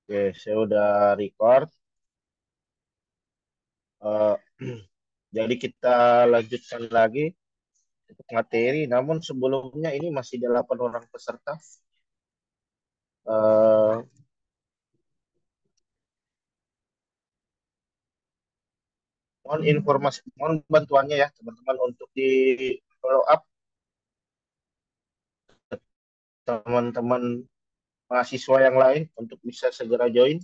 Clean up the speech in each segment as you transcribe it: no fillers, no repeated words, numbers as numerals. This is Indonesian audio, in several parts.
Oke, saya udah record. Eh, jadi kita lanjutkan lagi untuk materi. Namun sebelumnya ini masih 8 orang peserta. Eh, Mohon informasi, mohon bantuannya ya teman-teman untuk di follow up teman-teman mahasiswa yang lain untuk bisa segera join.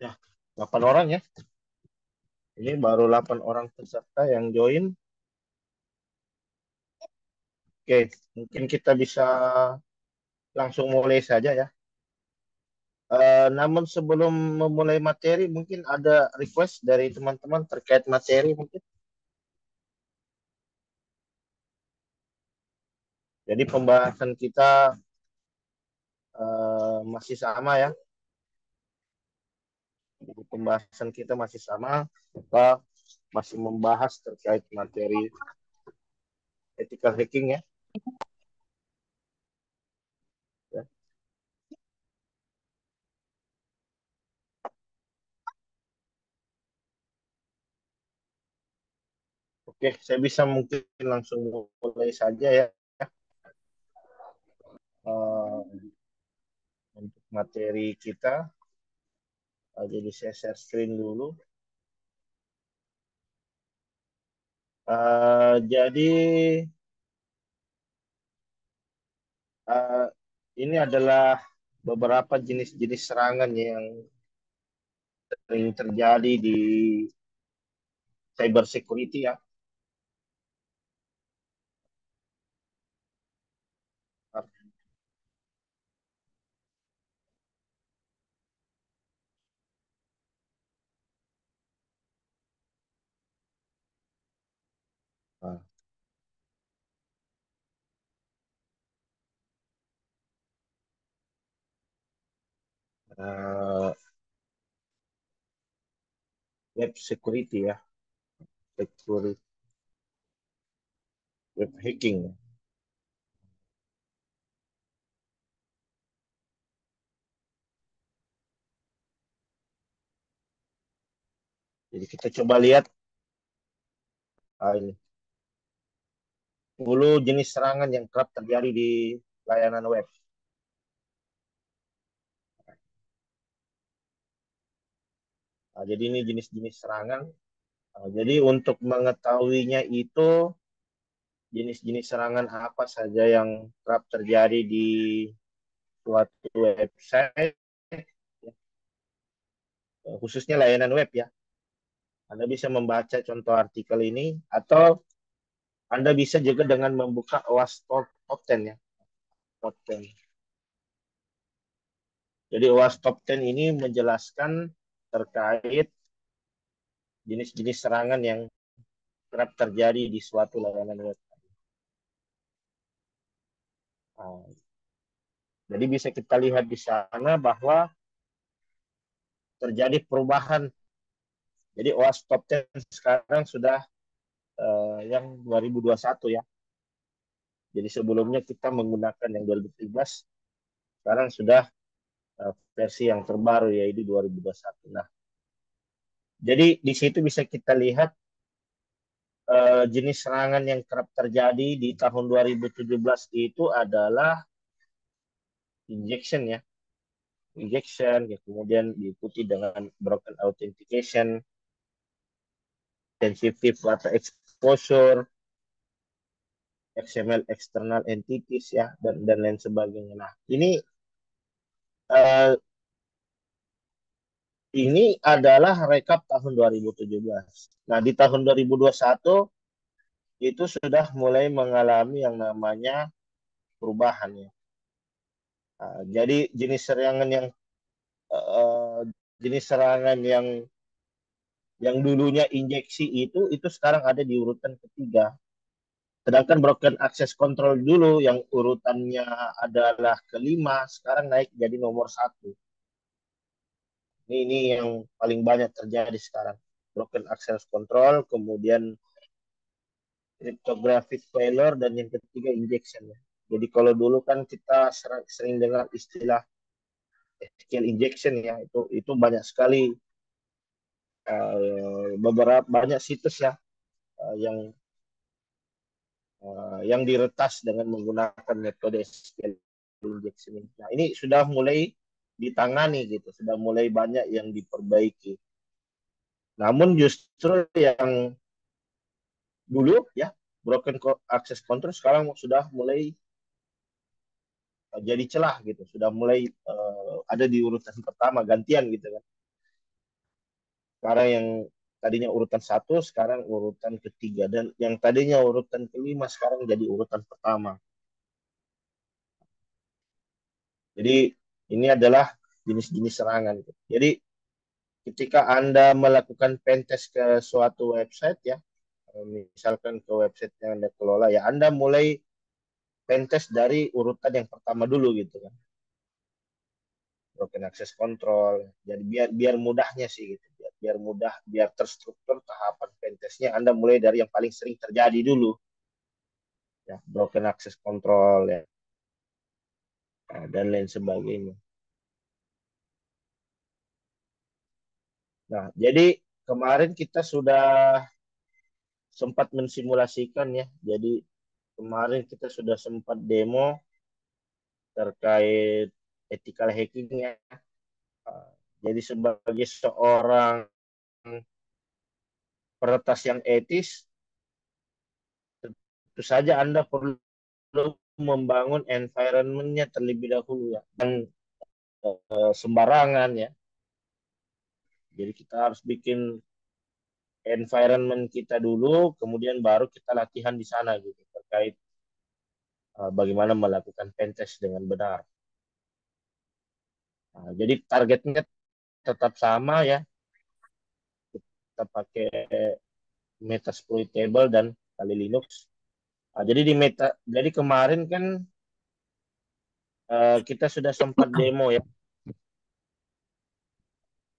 Ya, 8 orang ya. Ini baru 8 orang peserta yang join. Oke, mungkin kita bisa langsung mulai saja ya. Namun sebelum memulai materi, mungkin ada request dari teman-teman terkait materi mungkin. Jadi pembahasan kita masih sama ya. Jadi pembahasan kita masih sama. Kita masih membahas terkait materi ethical hacking ya. Ya. Oke, saya bisa mungkin langsung mulai saja ya. Eh, untuk materi kita. Jadi saya share screen dulu. Jadi eh, ini adalah beberapa jenis-jenis serangan yang sering terjadi di cyber security ya. Nah, eh, web security ya, security, web hacking. Jadi kita coba lihat ini 10 jenis serangan yang kerap terjadi di layanan web. Nah, jadi ini jenis-jenis serangan. Nah, jadi untuk mengetahuinya itu jenis-jenis serangan apa saja yang kerap terjadi di suatu website, khususnya layanan web ya. Anda bisa membaca contoh artikel ini atau Anda bisa juga dengan membuka OWASP Top 10 ya. Top 10. Jadi OWASP Top 10 ini menjelaskan terkait jenis-jenis serangan yang kerap terjadi di suatu layanan web. Nah, jadi bisa kita lihat di sana bahwa terjadi perubahan. Jadi OWASP Top 10 sekarang sudah yang 2021 ya. Jadi sebelumnya kita menggunakan yang 2013, sekarang sudah versi yang terbaru yaitu 2021. Nah, jadi di situ bisa kita lihat jenis serangan yang kerap terjadi di tahun 2017 itu adalah injection ya. Injection, ya, kemudian diikuti dengan broken authentication, sensitive data exposure, XML external entities ya, dan lain sebagainya. Nah, uh, ini adalah rekap tahun 2017. Nah, di tahun 2021 itu sudah mulai mengalami yang namanya perubahan ya. Jadi uh, jenis serangan yang dulunya injeksi itu sekarang ada di urutan ketiga. Sedangkan broken access control dulu yang urutannya adalah kelima, sekarang naik jadi nomor satu. Ini yang paling banyak terjadi sekarang. Broken access control, kemudian cryptographic failure, dan yang ketiga injection. Jadi kalau dulu kan kita sering dengar istilah SQL injection ya, itu banyak sekali beberapa banyak situs ya yang diretas dengan menggunakan metode SQL injection ini. Nah, ini sudah mulai ditangani gitu, sudah mulai banyak yang diperbaiki. Namun justru yang dulu ya broken access control sekarang sudah mulai jadi celah gitu, sudah mulai ada di urutan pertama gantian gitu kan. Sekarang yang tadinya urutan satu sekarang urutan ketiga, dan yang tadinya urutan kelima sekarang jadi urutan pertama. Jadi ini adalah jenis-jenis serangan. Jadi ketika Anda melakukan pentest ke suatu website ya, misalkan ke website yang Anda kelola ya, Anda mulai pentest dari urutan yang pertama dulu gitu kan. Broken access control. Jadi biar mudahnya sih gitu. Biar mudah, biar terstruktur tahapan pentestnya, Anda mulai dari yang paling sering terjadi dulu. Ya, broken access control ya. Nah, dan lain sebagainya. Nah, jadi kemarin kita sudah sempat mensimulasikan ya. Jadi kemarin kita sudah sempat demo terkait ethical hacking ya. Jadi sebagai seorang peretas yang etis, tentu saja Anda perlu membangun environment-nya terlebih dahulu ya. Dan sembarangan ya. Jadi kita harus bikin environment kita dulu, kemudian baru kita latihan di sana gitu terkait bagaimana melakukan pentest dengan benar. Jadi targetnya tetap sama ya, kita pakai Metasploitable dan Kali Linux. Jadi kemarin kan kita sudah sempat demo ya.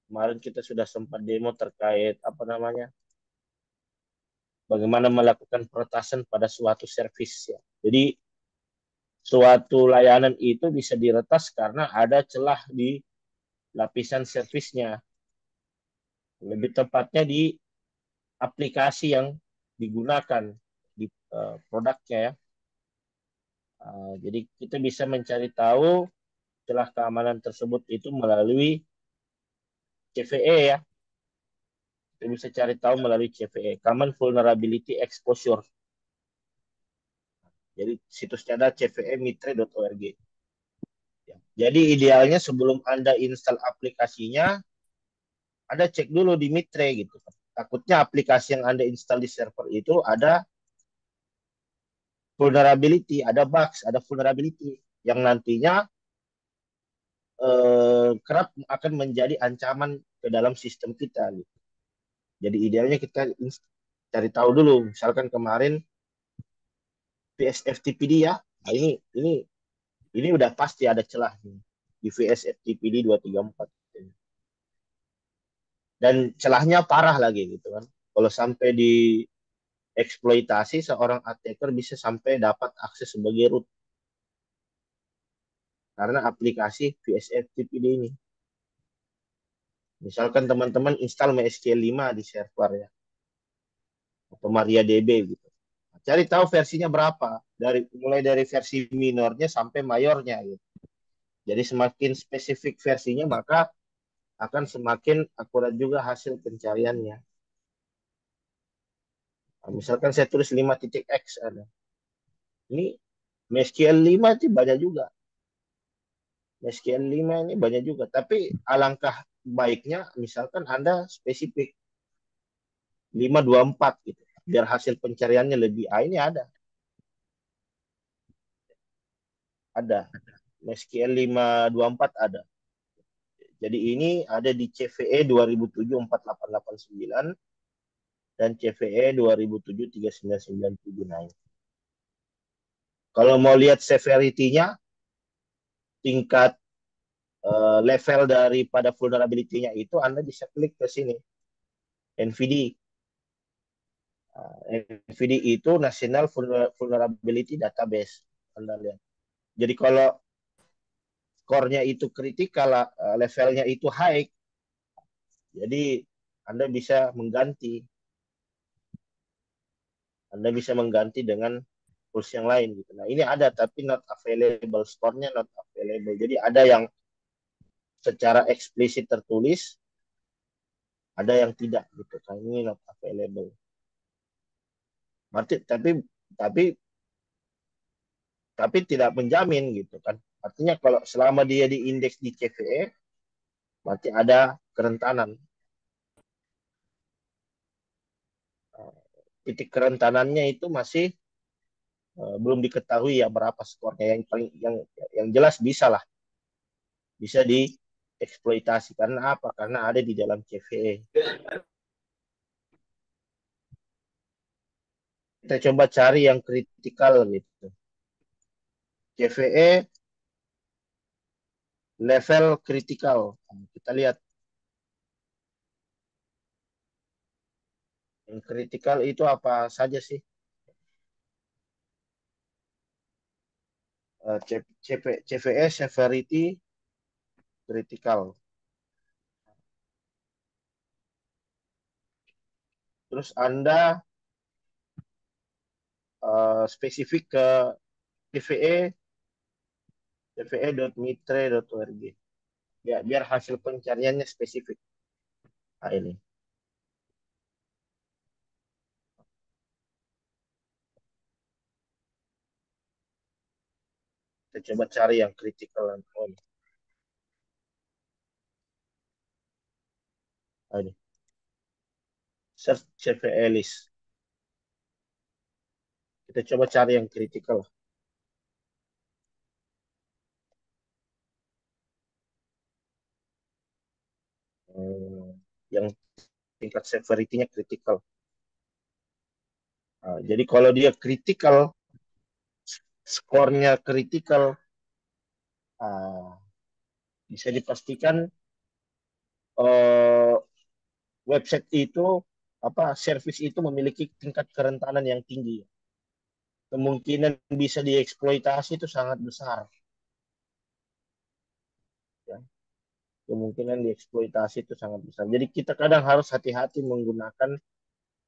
Kemarin kita sudah sempat demo terkait apa namanya, bagaimana melakukan peretasan pada suatu service ya. Jadi suatu layanan itu bisa diretas karena ada celah di lapisan servisnya. Lebih tepatnya di aplikasi yang digunakan di produknya ya. Jadi kita bisa mencari tahu celah keamanan tersebut itu melalui CVE ya. Kita bisa cari tahu melalui CVE, Common Vulnerability Exposure. Jadi situsnya ada cvemitre.org. Jadi idealnya sebelum Anda install aplikasinya, Anda cek dulu di Mitre gitu. Takutnya aplikasi yang Anda install di server itu ada vulnerability, ada bugs, ada vulnerability yang nantinya kerap akan menjadi ancaman ke dalam sistem kita. Gitu. Jadi idealnya kita cari tahu dulu. Misalkan kemarin VSFTPD ya, nah ini udah pasti ada celah nih di VSFTPD 234. Dan celahnya parah lagi gitu kan. Kalau sampai di eksploitasi, seorang attacker bisa sampai dapat akses sebagai root karena aplikasi VSFTPD ini. Misalkan teman-teman install MySQL 5 di server ya, atau MariaDB gitu. Cari tahu versinya berapa, mulai dari versi minornya sampai mayornya gitu. Jadi semakin spesifik versinya, maka akan semakin akurat juga hasil pencariannya. Nah, misalkan saya tulis 5.x ada. Ini MySQL 5 itu banyak juga. MySQL 5 ini banyak juga. Tapi alangkah baiknya misalkan Anda spesifik 524 gitu. Biar hasil pencariannya lebih. Ini ada. ada. MySQL 524 ada. Jadi ini ada di CVE 2007-4889 dan CVE 2007-39979. Kalau mau lihat severity-nya, tingkat level daripada vulnerability-nya itu, Anda bisa klik ke sini, NVD. NVD itu National Vulnerability Database. Anda lihat. Jadi kalau skornya itu kritikal, levelnya itu high, jadi Anda bisa mengganti. Anda bisa mengganti dengan tools yang lain gitu. Nah, ini ada tapi not available, skornya not available. Jadi ada yang secara eksplisit tertulis, ada yang tidak gitu. Kan ini not available. Berarti tapi tapi tidak menjamin gitu kan. Artinya kalau selama dia diindeks di CVE, berarti ada kerentanan. Titik kerentanannya itu masih belum diketahui ya berapa skornya. Yang jelas bisa dieksploitasi karena apa? Karena ada di dalam CVE. Kita coba cari yang kritikal gitu. CVE level kritikal. Kita lihat yang kritikal itu apa saja sih? CVE severity kritikal. Terus Anda spesifik ke CVE cve.mitre.org. Ya, biar hasil pencariannya spesifik. Nah, ini. Kita coba cari yang kritikal. Oh, ini. Search CVE list. Kita coba cari yang kritikal. Yang tingkat severity-nya kritikal. Nah, jadi kalau dia kritikal, skornya kritikal, bisa dipastikan uh, website itu service itu memiliki tingkat kerentanan yang tinggi. Kemungkinan bisa dieksploitasi itu sangat besar. Ya. Kemungkinan dieksploitasi itu sangat besar. Jadi kita kadang harus hati-hati menggunakan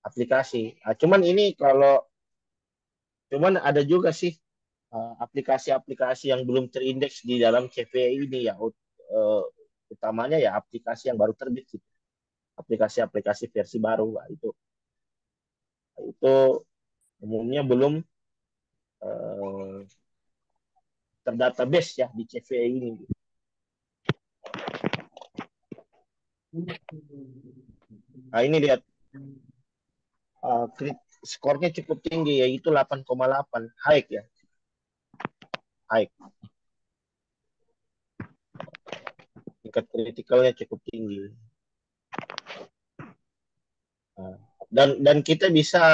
aplikasi. Nah, cuman ada juga sih aplikasi-aplikasi yang belum terindeks di dalam CVE ini ya, utamanya ya aplikasi yang baru terbit gitu. Aplikasi-aplikasi versi baru. Nah, itu umumnya belum uh, terdatabase ya di CVE ini. Nah, ini lihat uh, skornya cukup tinggi yaitu 8,8 high ya. High. Tingkat kritikalnya cukup tinggi. Nah, dan kita bisa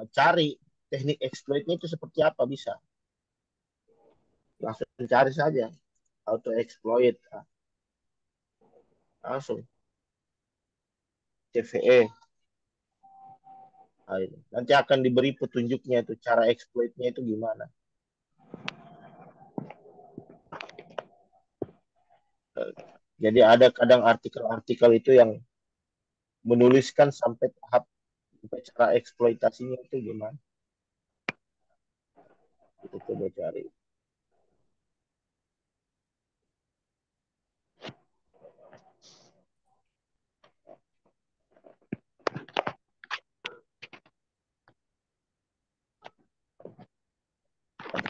cari teknik exploitnya itu seperti apa, bisa langsung cari saja auto exploit, langsung CVE. Nah, nanti akan diberi petunjuknya itu cara exploitnya itu gimana. Jadi ada kadang artikel-artikel itu yang menuliskan sampai tahap sampai cara eksploitasinya itu gimana. Kita coba cari.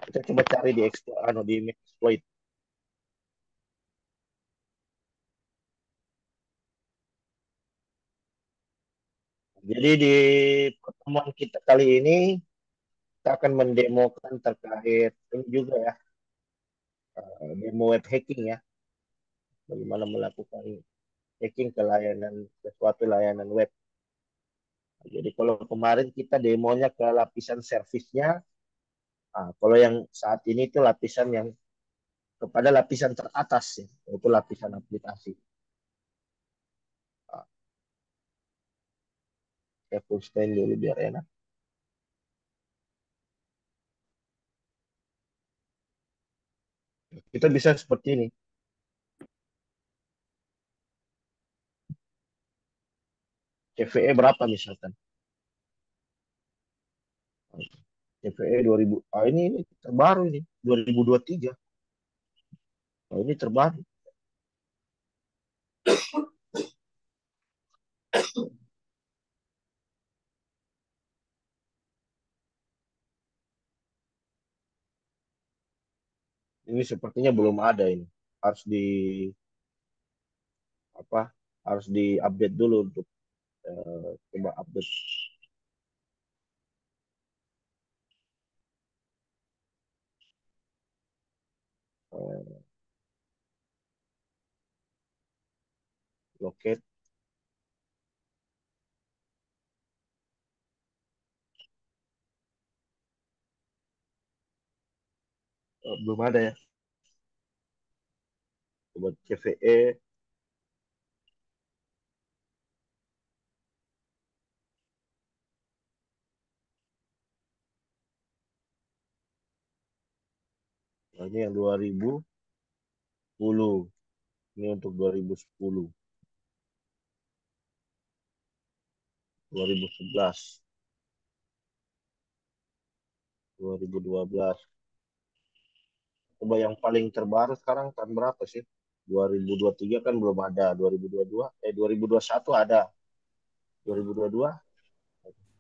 Kita coba cari di exploit. Jadi di pertemuan kita kali ini kita akan mendemokan terkait ini juga ya, demo web hacking ya, bagaimana melakukan hacking ke layanan ke suatu layanan web. Jadi kalau kemarin kita demonya ke lapisan servisnya, kalau yang saat ini itu lapisan yang kepada lapisan teratas ya, yaitu lapisan aplikasi. Ah, saya full screen dulu biar enak. Kita bisa seperti ini. CVE berapa misalkan? CVE 2000. Ini terbaru ini 2023. Ini terbaru. Ini sepertinya belum ada ini. Harus di apa? Harus diupdate dulu untuk coba update uh, locate. Belum ada ya. Coba CVE. Ini yang 2010. Ini untuk 2010, 2011, 2012. Coba yang paling terbaru sekarang tahun berapa sih? 2023 kan belum ada. 2022, 2021 ada. 2022,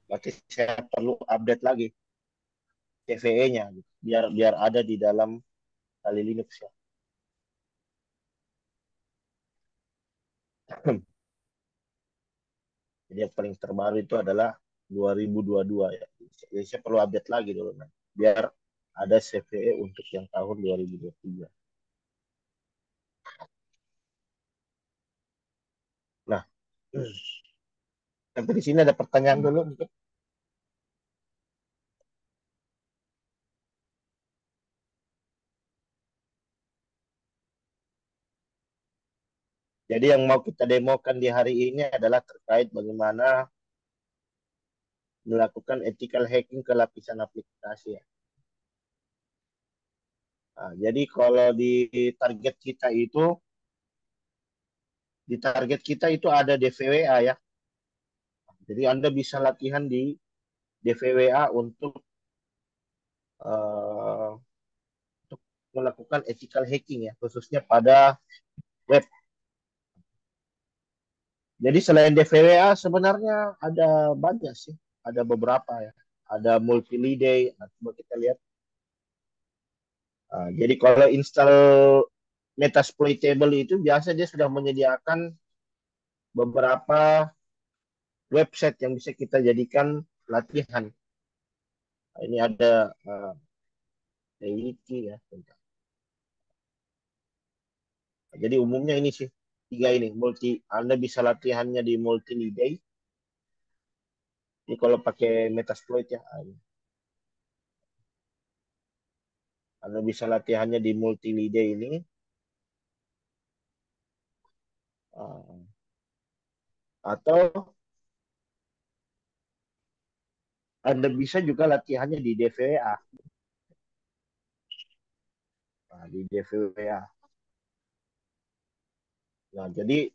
berarti saya perlu update lagi CVE-nya gitu. Biar biar ada di dalam Kali Linux ya. Jadi yang paling terbaru itu adalah 2022 ya. Jadi saya perlu update lagi dulu nah. Biar ada CVE untuk yang tahun 2023. Nah, sampai di sini ada pertanyaan dulu mungkin. Jadi yang mau kita demokan di hari ini adalah terkait bagaimana melakukan ethical hacking ke lapisan aplikasi ya. Nah, jadi kalau target kita itu di target kita itu ada DVWA ya. Jadi Anda bisa latihan di DVWA uh, untuk melakukan ethical hacking ya, khususnya pada web. Jadi selain DVWA sebenarnya ada banyak sih, ada beberapa ya. Ada multi-day, nah, coba kita lihat. Jadi kalau install Metasploitable itu biasa dia sudah menyediakan beberapa website yang bisa kita jadikan latihan. Nah, ini ada wiki ya. Jadi umumnya ini sih tiga ini Anda bisa latihannya di multi day. Ini kalau pakai Metasploit ya. Anda bisa latihannya di multi day ini. Atau Anda bisa juga latihannya di DVWA. Nah, di DVWA. Nah, jadi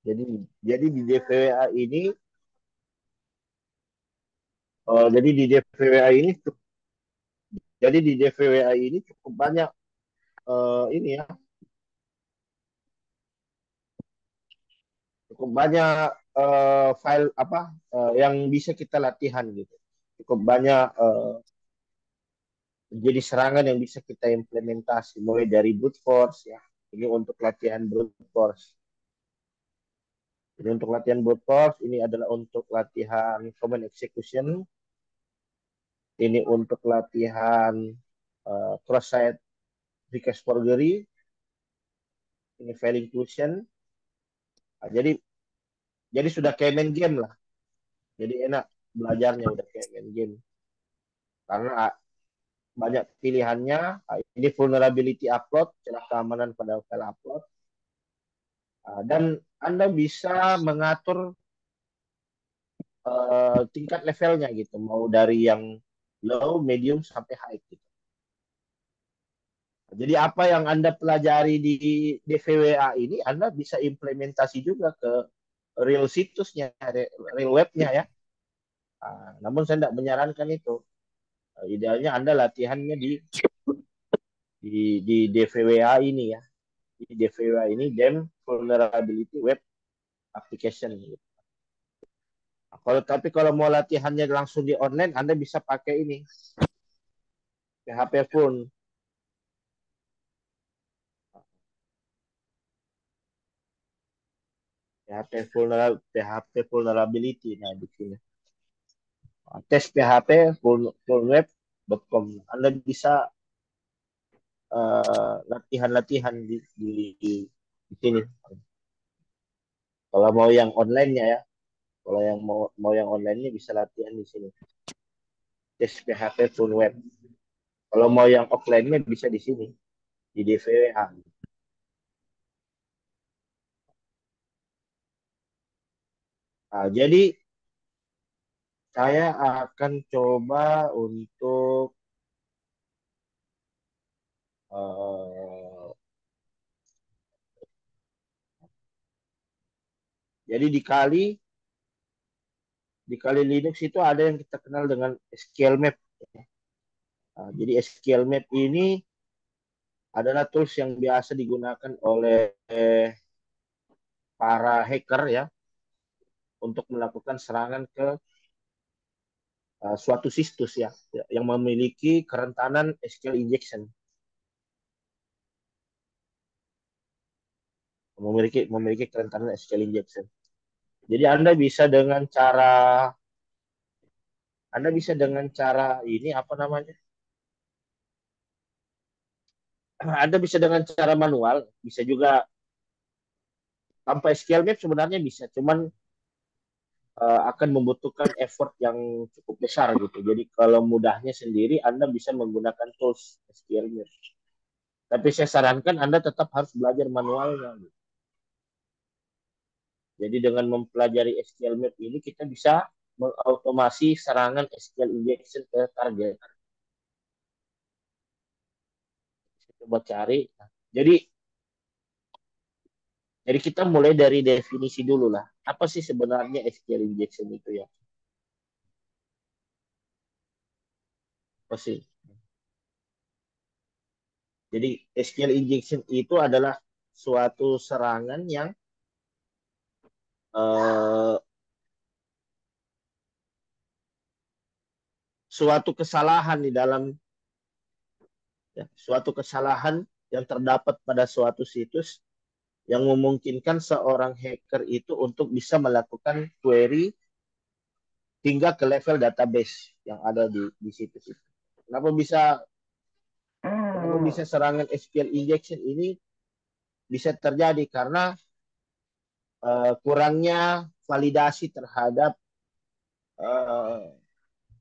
jadi di DVWA ini jadi di DVWA ini jadi di DVWA ini cukup banyak ini ya, cukup banyak file apa yang bisa kita latihan gitu. Cukup banyak jadi serangan yang bisa kita implementasi mulai dari brute force ya. Ini untuk latihan brute force. Ini untuk latihan brute force, ini adalah untuk latihan command execution, ini untuk latihan cross-site request forgery, ini fail inclusion. Nah, jadi sudah kayak main game lah. Jadi enak belajarnya udah kayak main game. Karena banyak pilihannya. Ini vulnerability upload, celah keamanan pada file upload. Dan Anda bisa mengatur tingkat levelnya gitu, mau dari yang low, medium sampai high gitu. Jadi apa yang Anda pelajari di DVWA ini Anda bisa implementasi juga ke real situsnya, real webnya ya. Namun saya tidak menyarankan itu. Idealnya Anda latihannya di DVWA ini ya. Di DVWA ini DEM Vulnerability Web Application gitu. Kalau mau latihannya langsung di online, Anda bisa pakai ini PHP Phone. PHP vulnerability. Nah, di sini. Tes PHP fullweb.com. Anda bisa latihan-latihan di sini. Kalau mau yang online-nya ya. Kalau yang mau yang online-nya bisa latihan di sini. Tes PHP full web. Kalau mau yang offline-nya bisa di sini. Di DVWA. Nah, jadi saya akan coba untuk jadi di Kali Linux itu ada yang kita kenal dengan SQL Map. Nah, jadi SQL Map ini adalah tools yang biasa digunakan oleh para hacker ya untuk melakukan serangan ke suatu situs ya yang memiliki kerentanan SQL injection. Memiliki kerentanan SQL injection. Jadi Anda bisa dengan cara ini apa namanya? Anda bisa dengan cara manual, bisa juga tanpa SQL Map sebenarnya bisa, cuman akan membutuhkan effort yang cukup besar gitu. Jadi kalau mudahnya sendiri Anda bisa menggunakan tools SQL Map. Tapi saya sarankan Anda tetap harus belajar manualnya. Gitu. Jadi dengan mempelajari SQL Map ini kita bisa mengautomasi serangan SQL injection ke target. Coba cari. Jadi Jadi kita mulai dari definisi dulu lah. Apa sih sebenarnya SQL injection itu ya? Apa sih? Jadi SQL injection itu adalah suatu serangan yang uh, suatu kesalahan di dalam suatu kesalahan yang terdapat pada suatu situs yang memungkinkan seorang hacker itu untuk bisa melakukan query hingga ke level database yang ada di situs itu. Kenapa bisa serangan SQL injection ini bisa terjadi karena kurangnya validasi terhadap uh,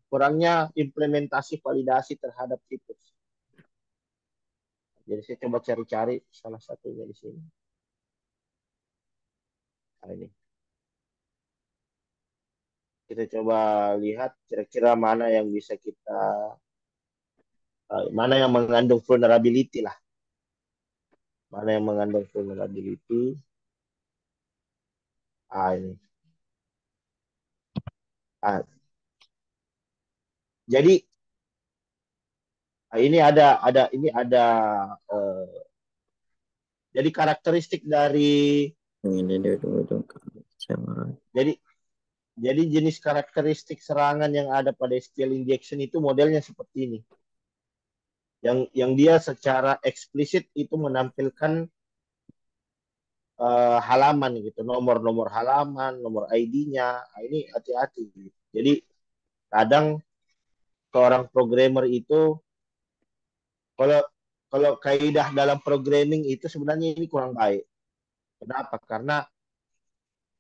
kurangnya implementasi validasi terhadap situs. Jadi saya coba cari-cari salah satunya di sini. Nah, ini kita coba lihat kira-kira mana yang bisa mana yang mengandung vulnerability lah. Mana yang mengandung vulnerability. Ini. Jadi ini ada jadi karakteristik dari jadi jadi jenis karakteristik serangan yang ada pada SQL injection itu modelnya seperti ini. Yang dia secara eksplisit itu menampilkan halaman gitu, nomor-nomor halaman, nomor ID-nya. Nah, ini hati-hati. Jadi kadang seorang programmer itu kalau kalau kaidah dalam programming itu sebenarnya ini kurang baik. Kenapa? Karena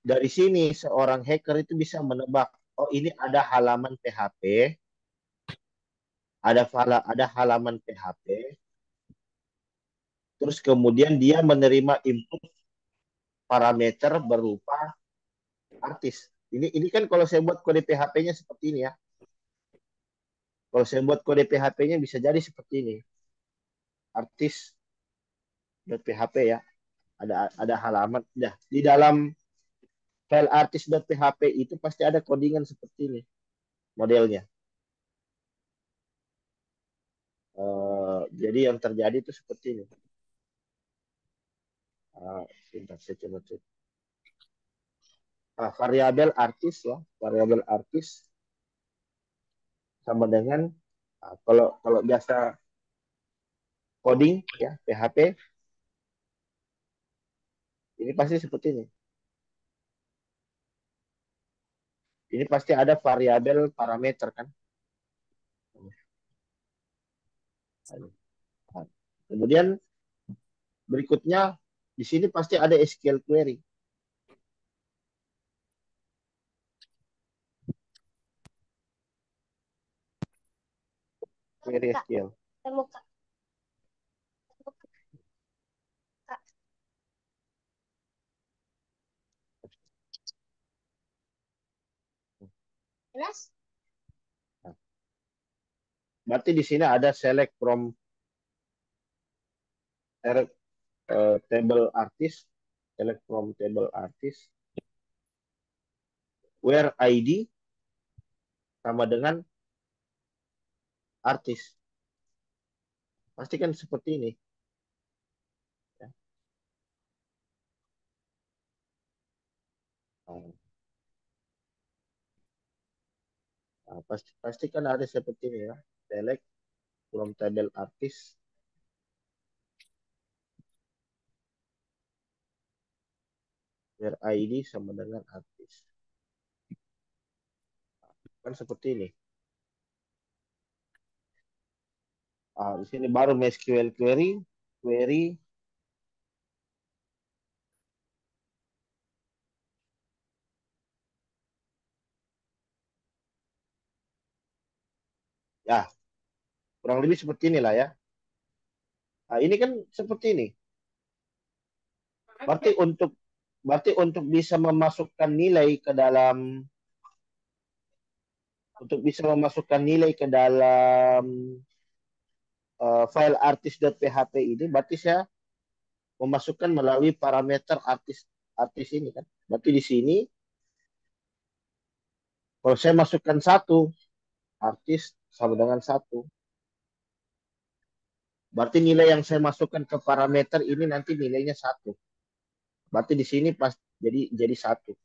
dari sini seorang hacker itu bisa menebak, oh ini ada halaman PHP, ada halaman PHP, terus kemudian dia menerima input parameter berupa artis. Ini kan kalau saya buat kode PHP-nya seperti ini ya. Kalau saya buat kode PHP-nya bisa jadi seperti ini. Artis.php ya. Ada halaman. Nah, di dalam file artis.php itu pasti ada codingan seperti ini modelnya. Jadi yang terjadi itu seperti ini. Sebentar, saya coba cek. Variabel artis ya, variabel artis sama dengan kalau kalau biasa coding ya PHP ini pasti seperti ini. Ini pasti ada variabel parameter kan. Kemudian berikutnya di sini pasti ada SQL query. Query SQL. Berarti di sini ada select from table artist, select from table artist, where ID sama dengan artis. Pasti kan seperti ini. Pasti kan ada seperti ini ya. Select from table artist, where ID sama dengan artis. Kan seperti ini. Di sini baru MySQL query ya kurang lebih seperti inilah ya. Ini kan seperti ini. Berarti untuk bisa memasukkan nilai ke dalam file artis.php ini, berarti saya memasukkan melalui parameter artis ini kan. Berarti di sini kalau saya masukkan satu artis sama dengan satu, berarti nilai yang saya masukkan ke parameter ini nanti nilainya satu. Berarti di sini pas jadi satu.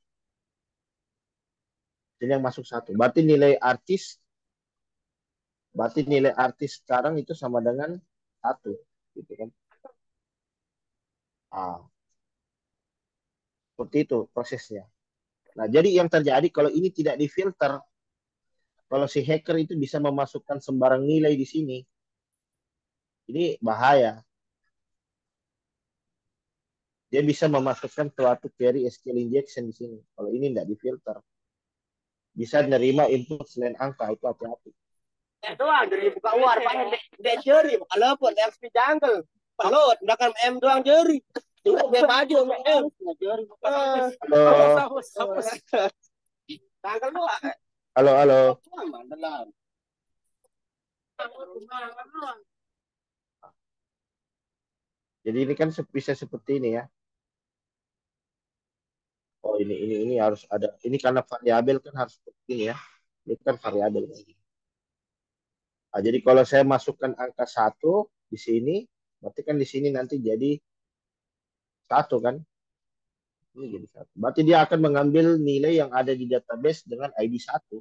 Jadi yang masuk satu. Berarti nilai artis sekarang itu sama dengan satu, gitu kan? Seperti itu prosesnya. Nah, jadi yang terjadi kalau ini tidak difilter, kalau si hacker itu bisa memasukkan sembarang nilai di sini, ini bahaya. Dia bisa memasukkan suatu query SQL injection di sini. Kalau ini tidak difilter, bisa menerima input selain angka, itu hati-hati. Doang dari buka war pakai dek jeri kalau pun yang di jungle pelot belakang M doang jeri itu dia maju M jeri Halo, tanggal dua halo, halo. Jadi ini kan bisa seperti ini ya. Oh ini harus ada. Ini karena variabel kan harus seperti ini ya. Ini kan variabel. Jadi kalau saya masukkan angka satu di sini, berarti kan di sini nanti jadi satu kan? Ini jadi satu. Berarti dia akan mengambil nilai yang ada di database dengan ID satu.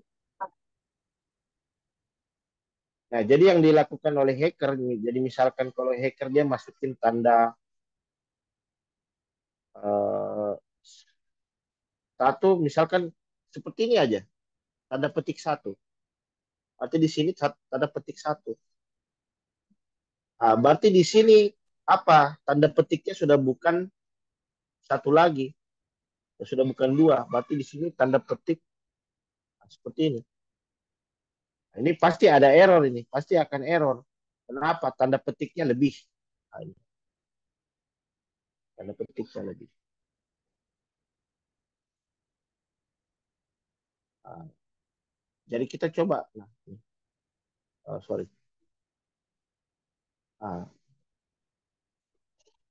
Nah, jadi yang dilakukan oleh hacker, jadi misalkan kalau hacker dia masukin tanda eh, satu misalkan seperti ini aja, tanda petik satu. Berarti di sini tanda petik satu. Nah, berarti di sini apa? Tanda petiknya sudah bukan satu lagi, sudah bukan dua. Berarti di sini tanda petik seperti ini. Nah, ini pasti ada error ini, pasti akan error. Kenapa? Tanda petiknya lebih. Nah, ini, tanda petiknya lebih. Nah, jadi kita coba. Nah, oh, sorry. Nah,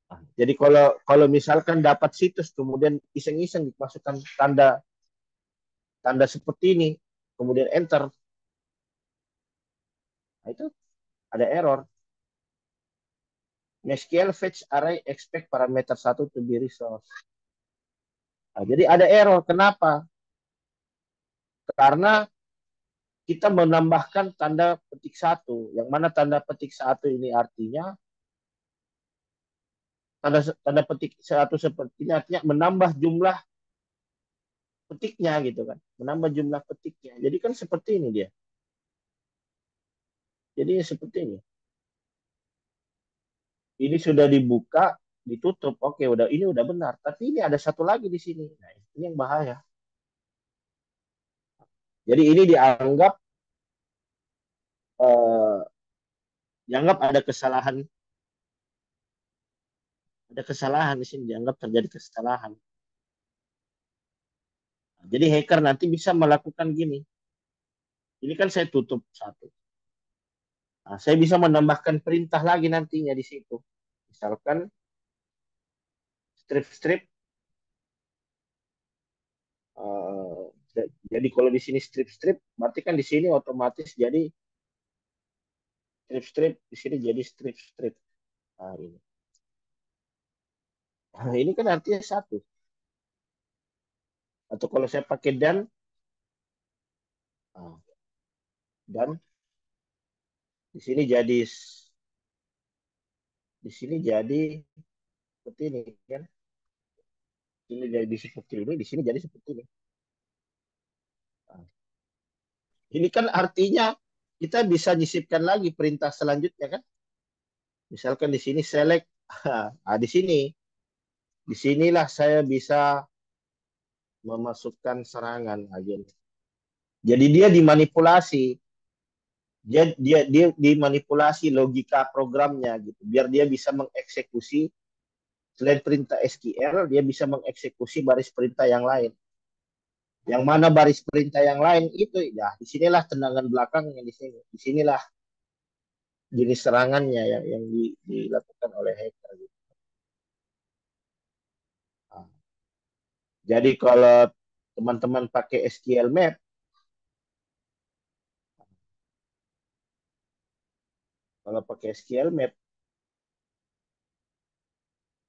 nah, jadi kalau kalau misalkan dapat situs kemudian iseng-iseng dimasukkan tanda tanda seperti ini, kemudian enter, nah itu ada error. MySQL fetch array expect parameter satu to be resource. Nah, jadi ada error. Kenapa? Karena kita menambahkan tanda petik satu. Yang mana tanda petik satu ini artinya tanda petik satu seperti ini artinya menambah jumlah petiknya gitu kan. Menambah jumlah petiknya. Jadi kan seperti ini dia. Jadi seperti ini. Ini sudah dibuka, ditutup. Oke, udah ini udah benar. Tapi ini ada satu lagi di sini. Nah, ini yang bahaya. Jadi ini eh, dianggap ada kesalahan di sini, dianggap terjadi kesalahan. Jadi hacker nanti bisa melakukan gini. Ini kan saya tutup satu. Nah, saya bisa menambahkan perintah lagi nantinya di situ. Misalkan strip-strip. Uh, jadi kalau di sini strip-strip, berarti kan di sini otomatis jadi strip-strip, di sini jadi strip-strip. Nah, ini. Nah, ini kan artinya satu. Atau kalau saya pakai nah, dan di sini jadi seperti ini kan. Ini jadi seperti ini, di sini jadi seperti ini. Nah, ini kan artinya kita bisa nyisipkan lagi perintah selanjutnya kan. Misalkan di sini select, nah, di sinilah saya bisa memasukkan serangan aja. Jadi dia dimanipulasi, dia dimanipulasi logika programnya gitu, biar dia bisa mengeksekusi selain perintah SQL, dia bisa mengeksekusi baris perintah yang lain. Yang mana baris perintah yang lain itu, ya disinilah tendangan belakang yang di sini, disinilah jenis serangannya yang dilakukan oleh hacker. Gitu. Nah, jadi kalau teman-teman pakai SQL Map, kalau pakai SQL Map,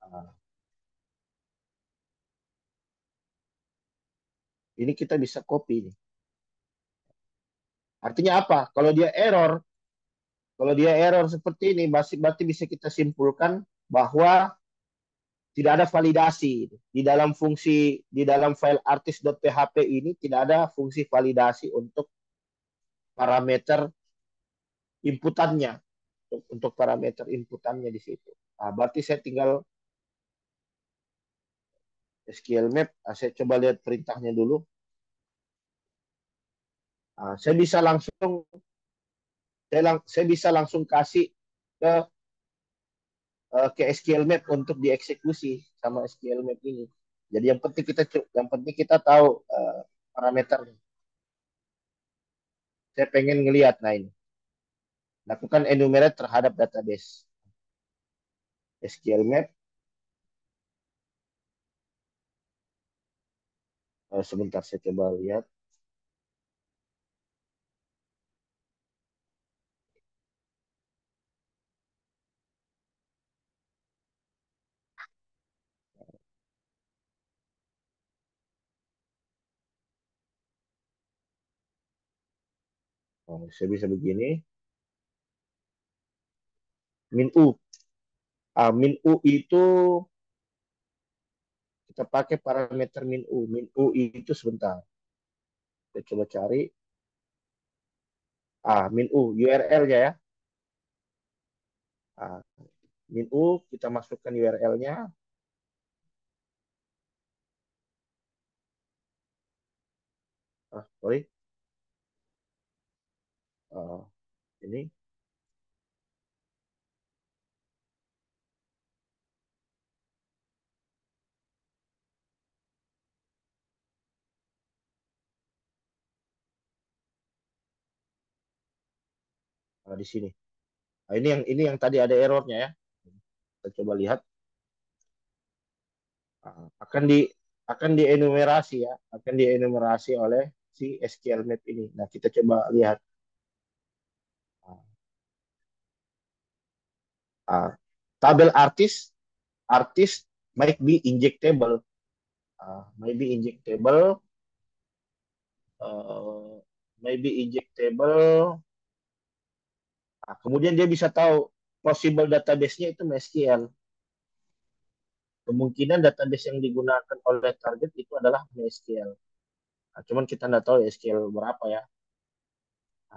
nah, ini kita bisa copy nih. Artinya apa? Kalau dia error seperti ini, berarti bisa kita simpulkan bahwa tidak ada validasi di dalam file artis.php ini tidak ada fungsi validasi untuk parameter inputannya, untuk parameter inputannya di situ. Nah, berarti saya tinggal SQL Map, saya coba lihat perintahnya dulu. Nah, saya bisa langsung kasih ke ke SQL Map untuk dieksekusi sama SQL Map ini. Jadi yang penting kita tahu parameternya. Saya pengen ngelihat, nah ini lakukan enumerate terhadap database SQL Map. Sebentar saya coba lihat. Saya bisa begini. Min U. Min U itu kita pakai parameter min u. Min u itu sebentar. Kita coba cari. Min u URL-nya ya. Ah, min u kita masukkan URL-nya. Sorry. Ah, ini di sini. Ini yang tadi ada errornya ya. Kita coba lihat. Ah, akan dienumerasi ya, akan dienumerasi oleh si SQL Map ini. Nah, kita coba lihat. Ah, tabel artis might be injectable, maybe injectable, uh, maybe injectable. Kemudian dia bisa tahu possible database-nya itu MySQL. Kemungkinan database yang digunakan oleh target itu adalah MySQL. Cuman kita nggak tahu SQL berapa ya.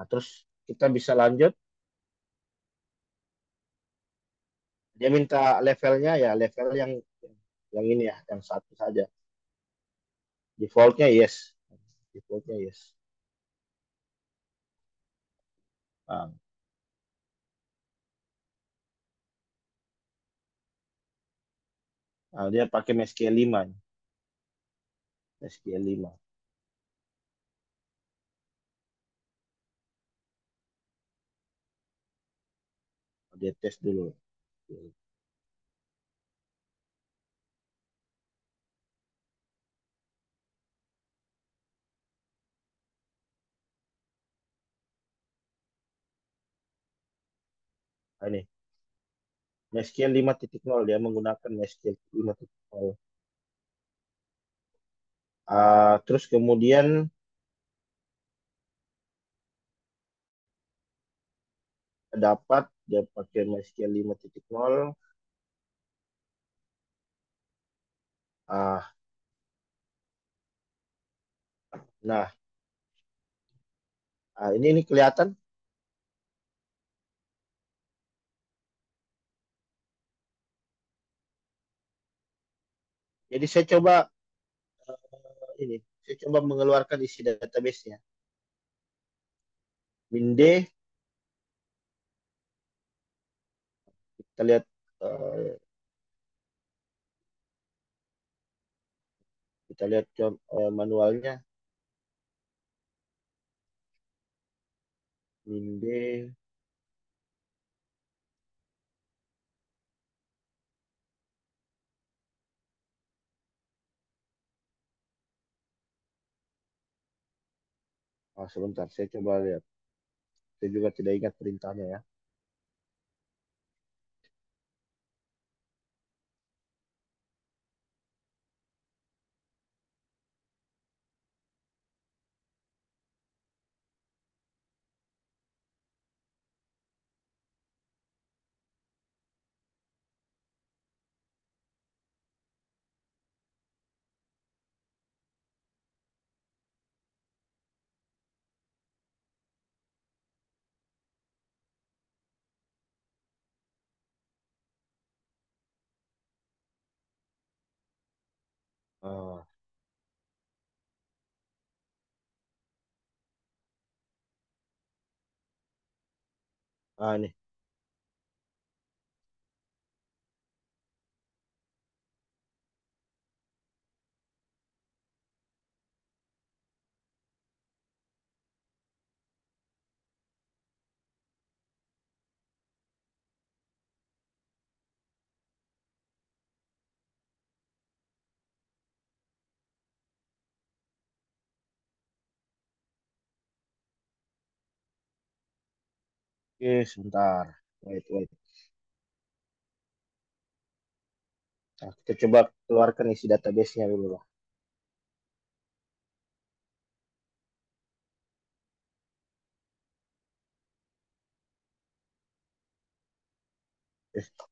Terus kita bisa lanjut. Dia minta levelnya ya, level yang ini ya, yang satu saja. Defaultnya yes. Defaultnya yes. Nah, dia pakai MySQL 5. MySQL 5. Dia tes dulu. Ini MySQL 5.0, dia menggunakan MySQL 5.0. Terus kemudian dapat dia pakai MySQL 5.0. Ah, nah, ini kelihatan. Jadi saya coba mengeluarkan isi database-nya. Minde, kita lihat eh, manualnya. Minde, sebentar, saya coba lihat. Saya juga tidak ingat perintahnya ya. Ah, ini. Oke, sebentar. Wait, wait. Nah, kita coba keluarkan isi database-nya dulu lah. Eh,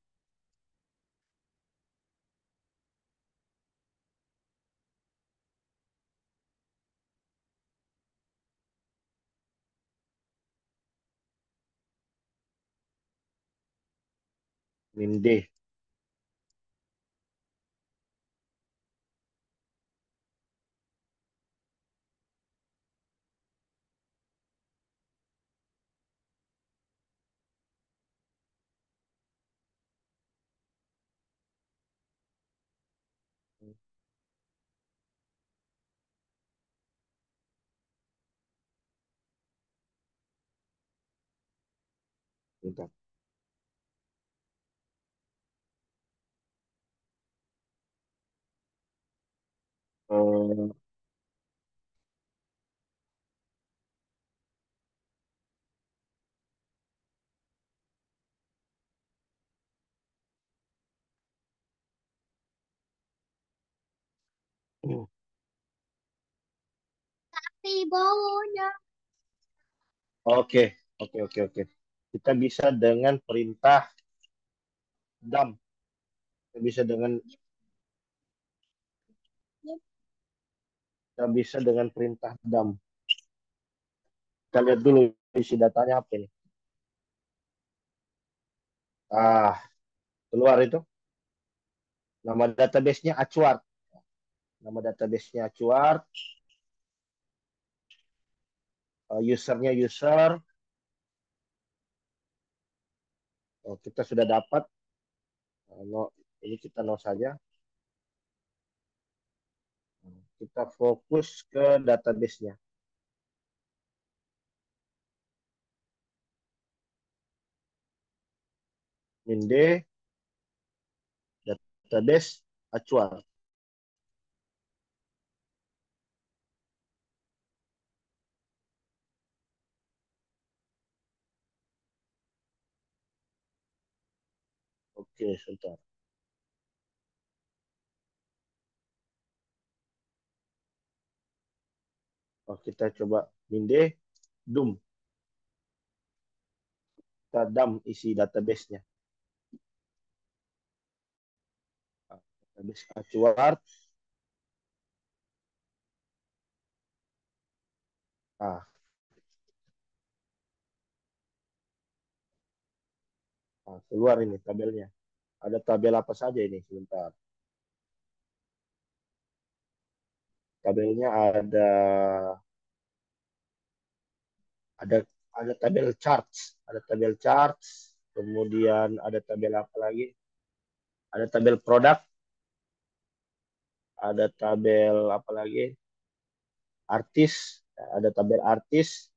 min D. Bentar. Eh, Oke, oke, oke, oke. Kita bisa dengan perintah dump. Kita bisa dengan perintah dump. Kita lihat dulu isi datanya apa ini. Ah, keluar itu. Nama database-nya Acuard. Nama database-nya Acuard. Usernya user. Oh, kita sudah dapat. No, ini kita no saja. Kita fokus ke database-nya. Min D, database Acuard. Oke, sebentar. Oh, kita coba min D, dum. Kita dump isi database-nya. Database Acuard. Ah, keluar ini tabelnya. Ada tabel apa saja ini? Sebentar. Tabelnya ada ada tabel charts, kemudian ada tabel apa lagi? Ada tabel produk, ada tabel apa lagi? Artis, ada tabel artis,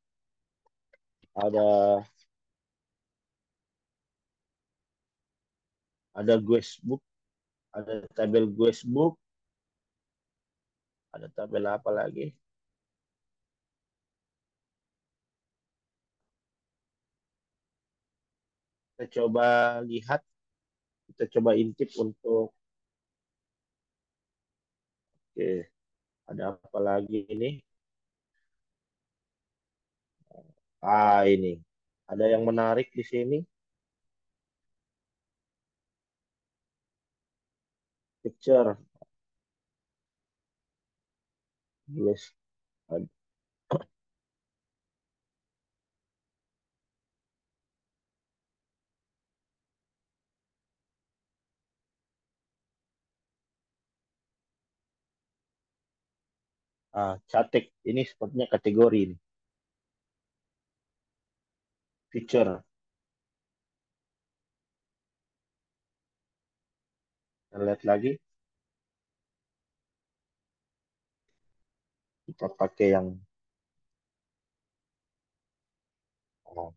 ada guestbook, ada tabel guestbook, ada tabel apa lagi? Kita coba lihat, kita coba intip untuk oke, ada apa lagi ini? Ini. Ada yang menarik di sini. Picture. Yes. Catek. Ini sepertinya kategori ini. Feature. Kita lihat lagi. Kita pakai yang oh,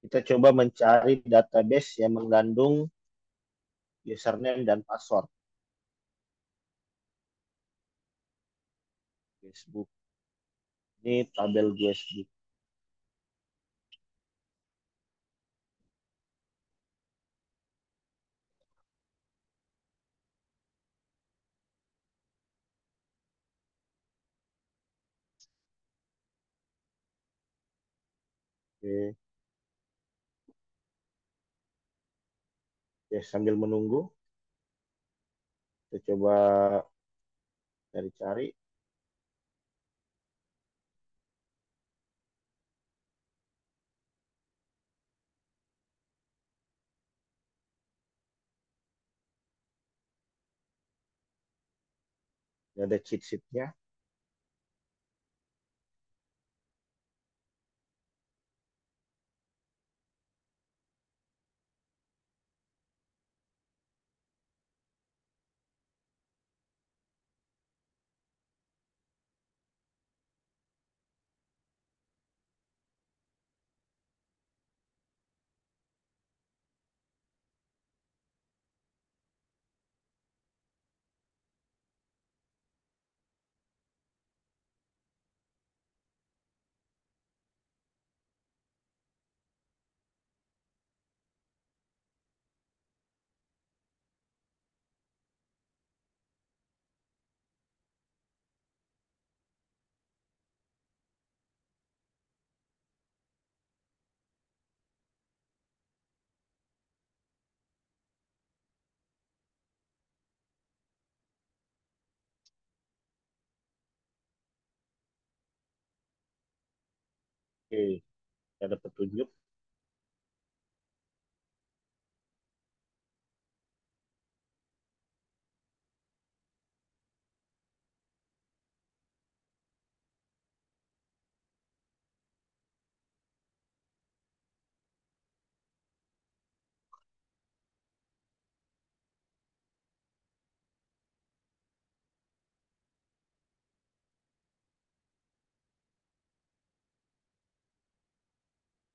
kita coba mencari database yang mengandung username dan password. Facebook. Ini tabel Facebook. Oke. Oke, sambil menunggu. Kita coba cari-cari. Ini ada cheat sheet-nya. Oke, ada petunjuk.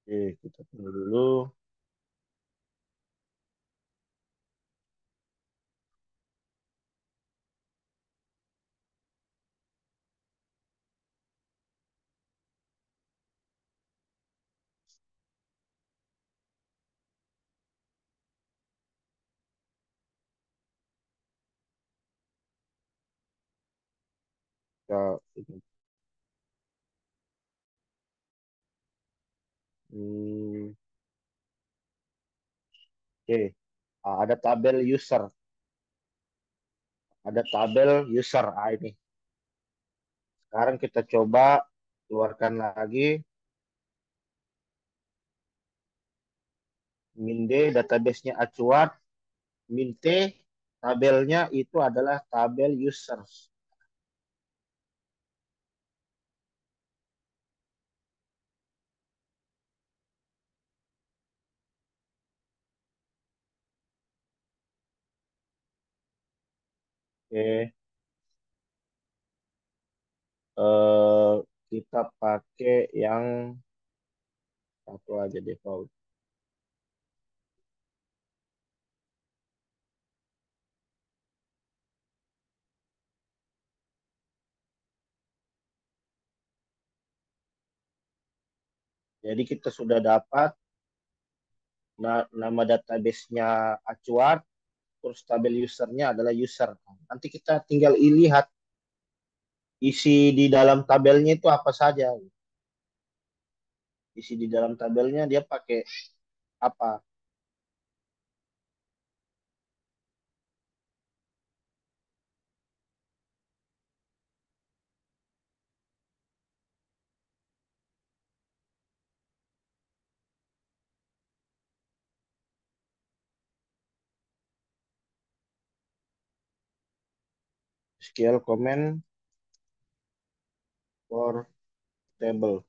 Oke, kita tunggu dulu. Kita, hmm, oke, ada tabel user. Ada tabel user. Ini. Sekarang kita coba keluarkan lagi. Min D database-nya acuan. Min T tabelnya itu adalah tabel users. Oke, eh, kita pakai yang satu aja default. Jadi kita sudah dapat nama database-nya acuan, terus tabel usernya adalah user. Nanti kita tinggal lihat isi di dalam tabelnya itu apa saja. Isi di dalam tabelnya dia pakai apa. SQL command for table.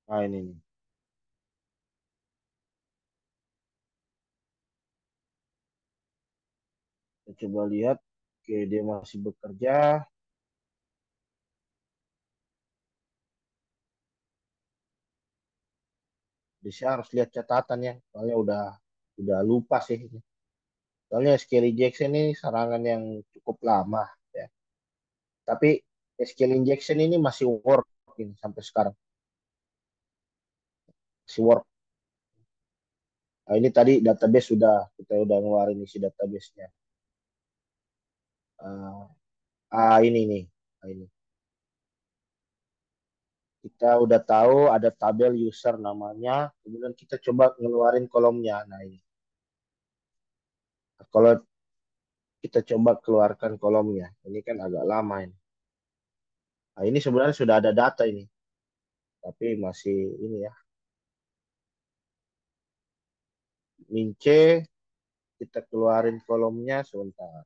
Nah ini nih. Kita coba lihat. Oke, dia masih bekerja. Jadi saya harus lihat catatan ya. Soalnya udah lupa sih. Soalnya SQL injection ini serangan yang cukup lama ya. Tapi SQL injection ini masih working sampai sekarang. Masih work. Nah, ini tadi database kita udah ngeluarin isi database-nya. Eh, ini nih. Ini. Kita udah tahu ada tabel user namanya, kemudian kita coba ngeluarin kolomnya. Nah, ini. Kalau kita coba keluarkan kolomnya, ini kan agak lama ini. Nah, ini sebenarnya sudah ada data ini, tapi masih ini ya. Mince, kita keluarin kolomnya sebentar.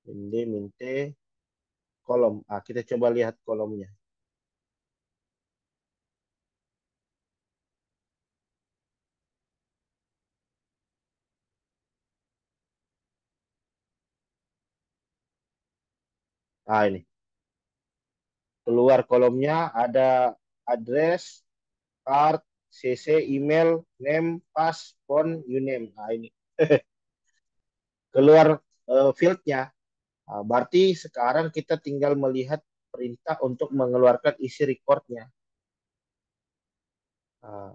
Minde, minte, kolom. Kita coba lihat kolomnya. Ini. Keluar kolomnya ada address, card, CC, email, name, pass, phone, you name. Ini. Keluar fieldnya. Berarti sekarang kita tinggal melihat perintah untuk mengeluarkan isi recordnya. Nah,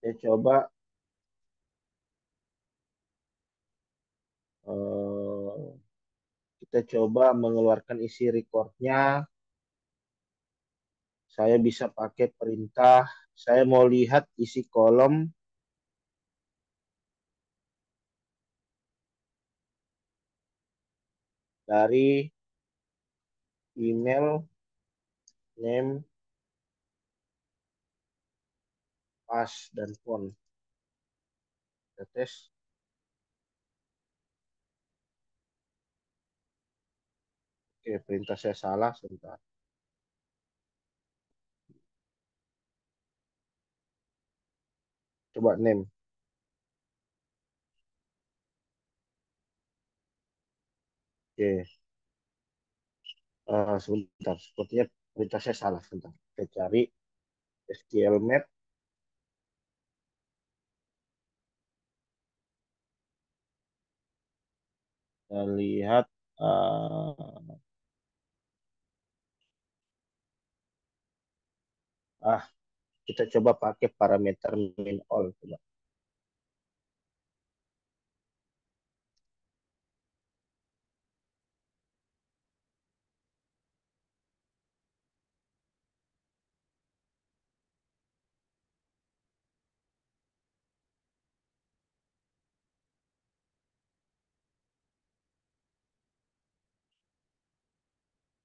saya coba eh, kita coba mengeluarkan isi recordnya. Saya bisa pakai perintah. Saya mau lihat isi kolom dari email, name, pass, dan phone. Kita tes. Oke, perintah saya salah. Sebentar. Coba name. Oke. Sebentar. Sepertinya perintah saya salah. Sebentar. Kita cari SQL Map. Kita lihat. eh, ah, kita coba pakai parameter main all. Coba.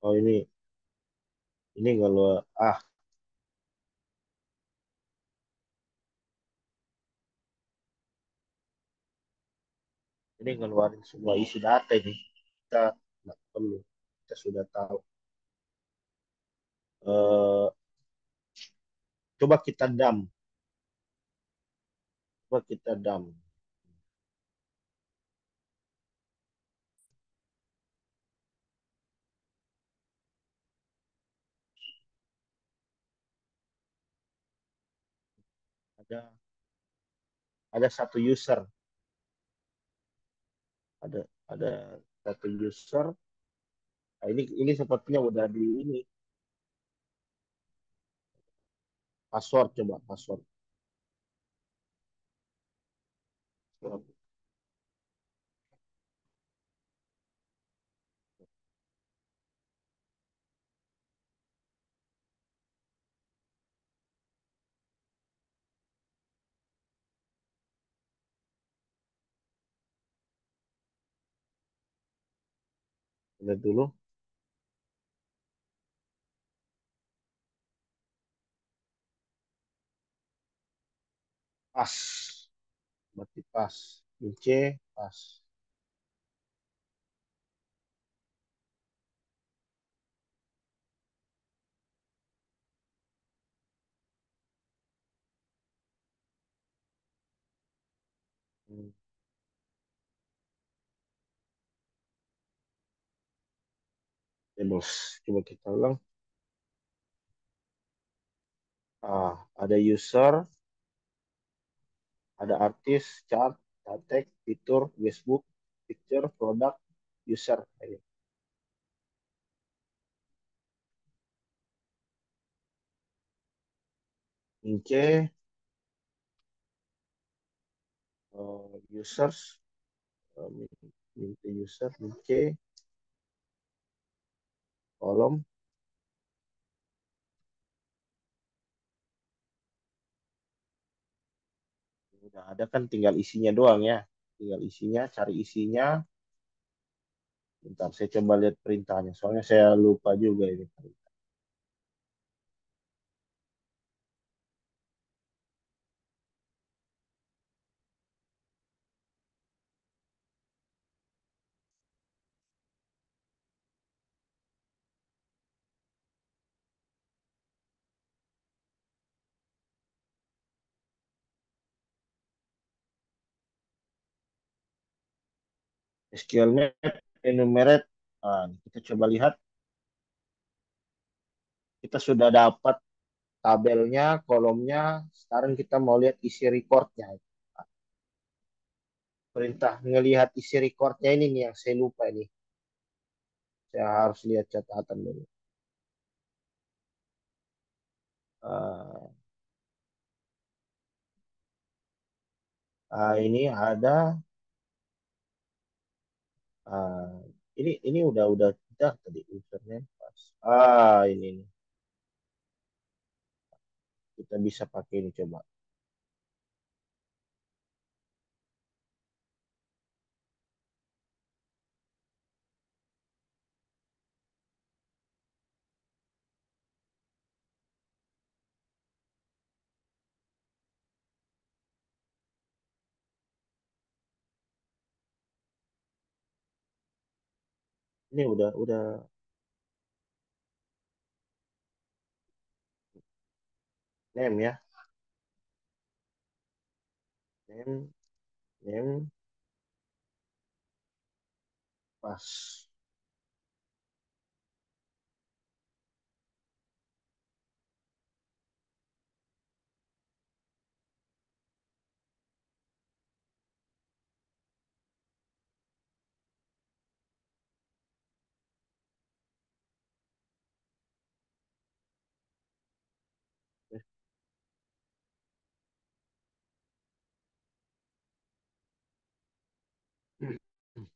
Oh, ini kalau ini ngeluarin semua isi data ini. Kita nggak perlu. Kita sudah tahu. Eh, coba kita dump. Coba kita dump. Ada ada satu user. Ada satu user. Nah, ini sepertinya udah di ini password, coba password. Lihat dulu. Pas. Berarti pas. C pas. Hmm. Tables. Coba kita ulang. Ada user, ada artis, chart, tag, fitur, Facebook, picture, product, user. Ini. Ince users, minta user, ince kolom. Udah ada kan, tinggal isinya doang ya. Tinggal isinya, cari isinya. Bentar, saya coba lihat perintahnya. Soalnya saya lupa juga ini. SQL map enumerate. Nah, kita coba lihat. Kita sudah dapat tabelnya, kolomnya. Sekarang kita mau lihat isi recordnya. Perintah ngelihat isi recordnya ini nih yang saya lupa ini. Saya harus lihat catatan dulu. Ah, ini ada. ah, ini udah tadi username pas. Ini nih. Kita bisa pakai ini coba. Ini udah name ya. Name, name pas.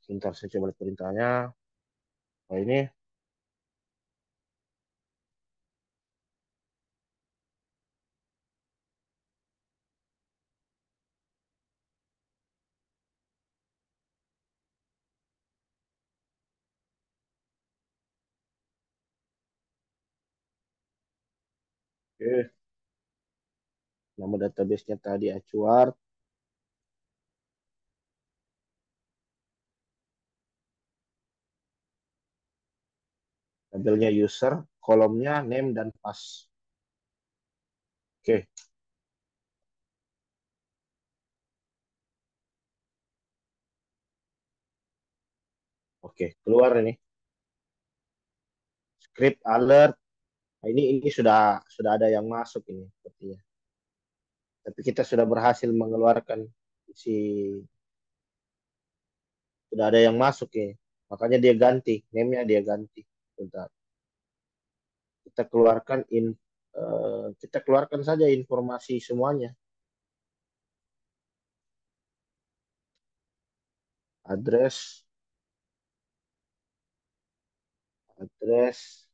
Bentar saya coba lihat perintahnya. Oh ini, oke. Nama database-nya tadi Acuard. Tabelnya user, kolomnya name dan pas. Oke, oke, keluar ini. Script alert. Nah, ini sudah ada yang masuk ini sepertinya. Tapi kita sudah berhasil mengeluarkan si sudah ada yang masuk ya. Makanya dia ganti, name-nya dia ganti. Bentar. Kita keluarkan kita keluarkan saja informasi semuanya. Address, address,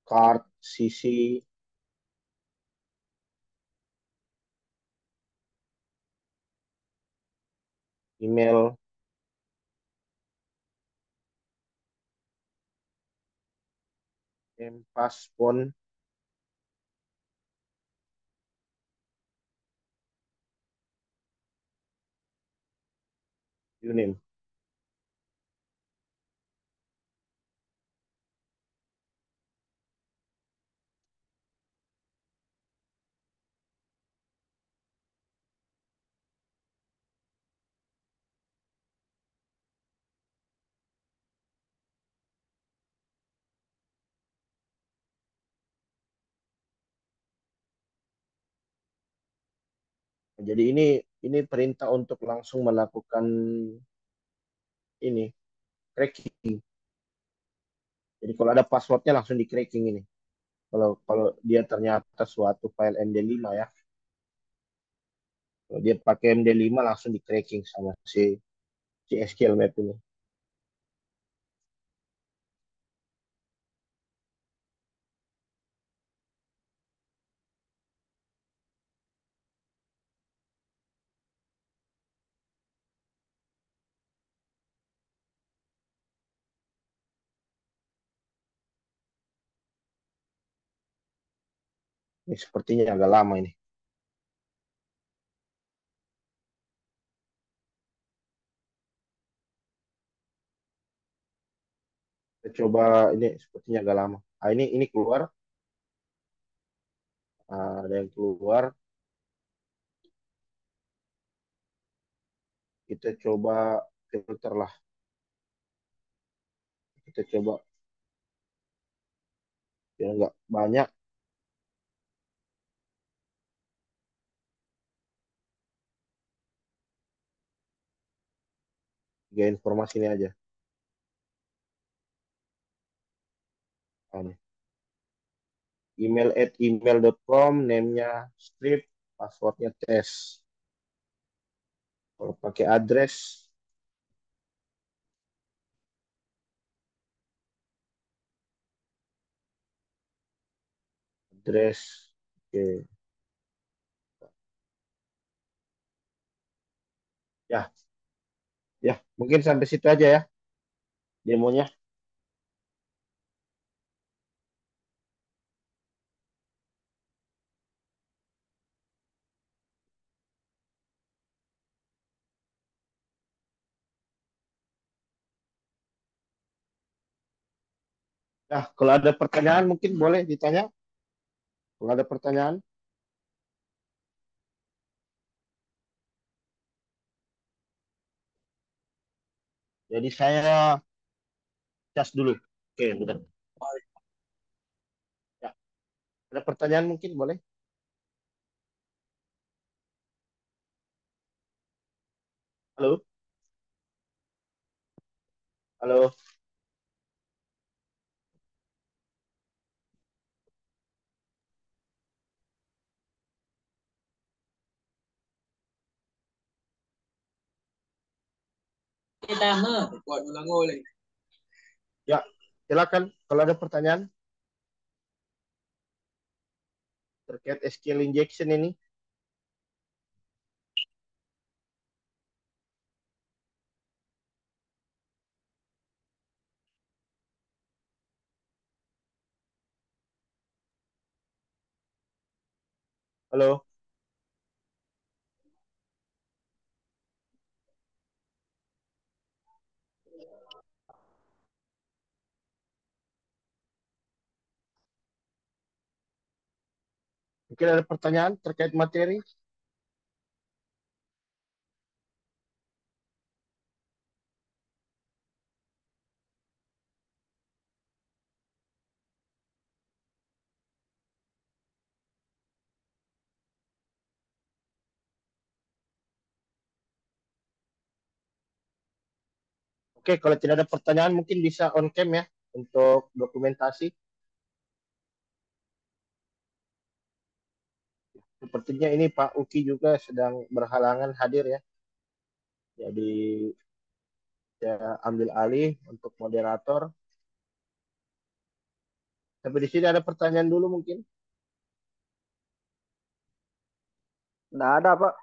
card, CC, email, name, pas, phone, you name. Jadi ini perintah untuk langsung melakukan ini cracking. Jadi kalau ada passwordnya langsung di cracking ini. Kalau kalau dia ternyata suatu file MD5 ya. Kalau dia pakai MD5 langsung di cracking sama si SQL Map ini. Ini sepertinya agak lama ini. Kita coba ini sepertinya agak lama. Ah, ini keluar. Ah, ada yang keluar. Kita coba filter lah. Kita coba biar nggak banyak. Tiga informasi ini aja. Ah, nih. Email at email.com, name-nya strip, passwordnya test. Kalau pakai address, oke. Ya, ya, mungkin sampai situ aja ya demonya. Nah, kalau ada pertanyaan mungkin boleh ditanya. Kalau ada pertanyaan, jadi saya cas dulu. Oke, udah. Ya, ada pertanyaan mungkin boleh. Halo, halo. Ya, silakan kalau ada pertanyaan terkait SQL injection ini. Halo. Mungkin ada pertanyaan terkait materi. Oke, kalau tidak ada pertanyaan mungkin bisa on cam ya untuk dokumentasi. Sepertinya ini Pak Uki juga sedang berhalangan hadir ya. Jadi saya ambil alih untuk moderator. Tapi di sini ada pertanyaan dulu mungkin. Nggak ada, Pak.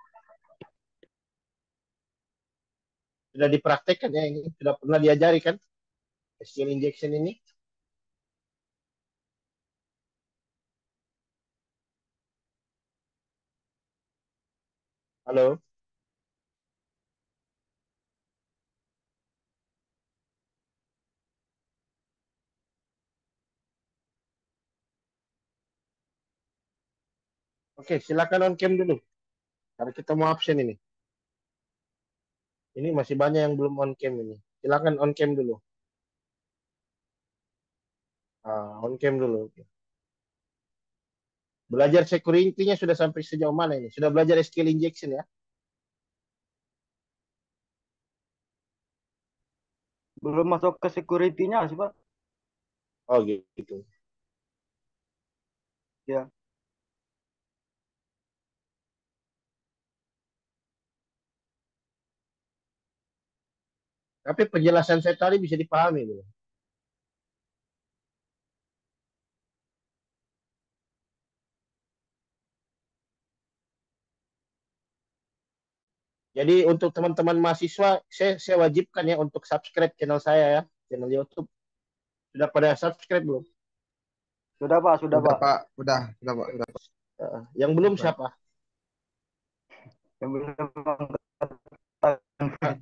Sudah dipraktekkan ya ini. Sudah pernah diajari kan SQL injection ini. Halo. Oke, silakan on cam dulu. Karena kita mau absen ini. Ini masih banyak yang belum on cam ini. Silakan on cam dulu. On cam dulu. Belajar security-nya sudah sampai sejauh mana ini? Sudah belajar SQL injection ya? Belum masuk ke security-nya sih, Pak. Oh gitu. Ya. Tapi penjelasan saya tadi bisa dipahami belum? Jadi untuk teman-teman mahasiswa, saya wajibkan ya untuk subscribe channel saya ya, channel YouTube. Sudah pada subscribe belum? Sudah Pak, sudah Udah Pak. Pak, udah Pak, udah Pak. Yang belum Pak. siapa? Yang belum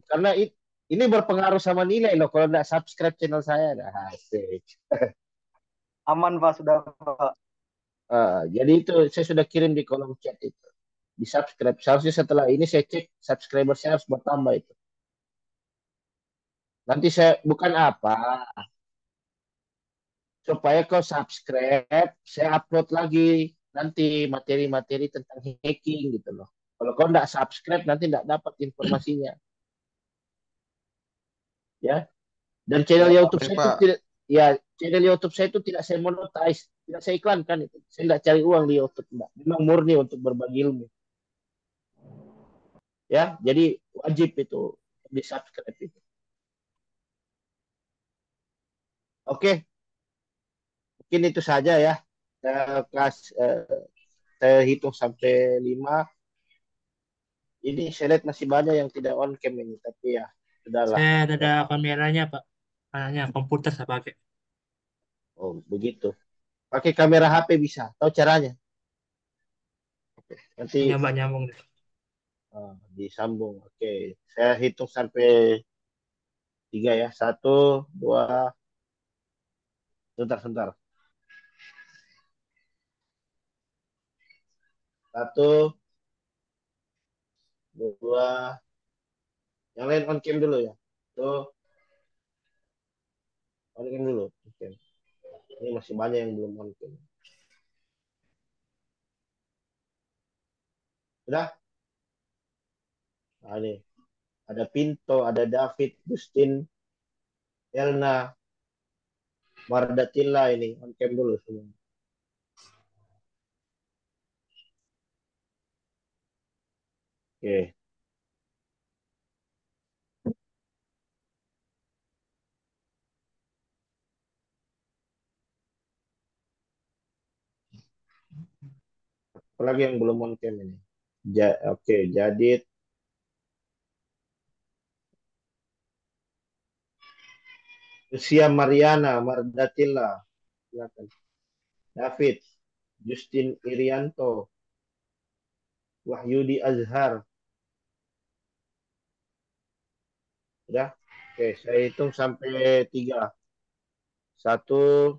Karena ini berpengaruh sama nilai loh. Kalau nggak subscribe channel saya, nah, asik. aman Pak, sudah Pak. Jadi itu saya sudah kirim di kolom chat itu. Di subscribe. Seharusnya setelah ini saya cek subscriber saya harus bertambah itu. Nanti saya bukan apa supaya kau subscribe, saya upload lagi nanti materi-materi tentang hacking gitu loh. Kalau kau nggak subscribe nanti nggak dapat informasinya, ya. Dan channel Ya Pak. YouTube Baik saya itu Pak. tidak, ya channel YouTube saya itu tidak saya monetize, tidak saya iklankan itu. Saya nggak cari uang di YouTube, enggak. Memang murni untuk berbagi ilmu, ya. Jadi wajib itu di subscribe itu. Oke, mungkin itu saja ya. Saya hitung sampai 5. Ini saya lihat masih banyak yang tidak on cam ini, tapi ya sudahlah. Saya ada kameranya, Pak. Kameranya komputer saya pakai. Oh, begitu. Pakai kamera HP bisa. Tahu caranya? Nanti Nyoba nyambung deh. disambung. Oke. Saya hitung sampai 3 ya. Satu, dua, sebentar, sebentar. Satu, dua. Yang lain on cam dulu ya. Tuh, on cam dulu. Oke. Ini masih banyak yang belum on cam. Sudah? Nah, ini. Ada Pinto, ada David, Justin, Elna, Mardatilla ini. On cam dulu semua. Oke. Apalagi yang belum on cam ini. Oke, jadi Lucia Mariana, Mardatilla, silakan. David, Justin Irianto, Wahyudi Azhar. Sudah? Oke, saya hitung sampai 3. Satu,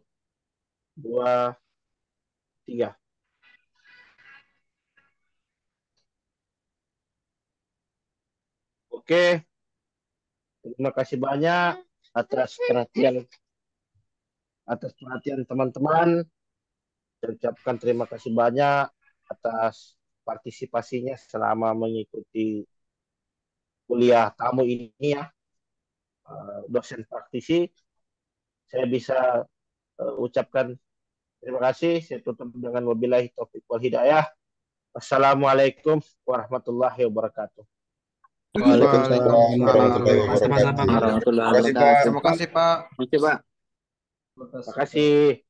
dua, tiga. Oke, terima kasih banyak atas perhatian teman-teman. Saya ucapkan terima kasih banyak atas partisipasinya selama mengikuti kuliah tamu ini ya, dosen praktisi. Saya bisa ucapkan terima kasih. Saya tutup dengan wabillahi taufiq wal hidayah. Wassalamualaikum warahmatullahi wabarakatuh. Waalaikumsalam warahmatullahi Sama-sama, wabarakatuh. Pak. Warahmatullahi Terima kasih Pak. wabarakatuh. Terima kasih Pak. Oke, Pak. Terima kasih.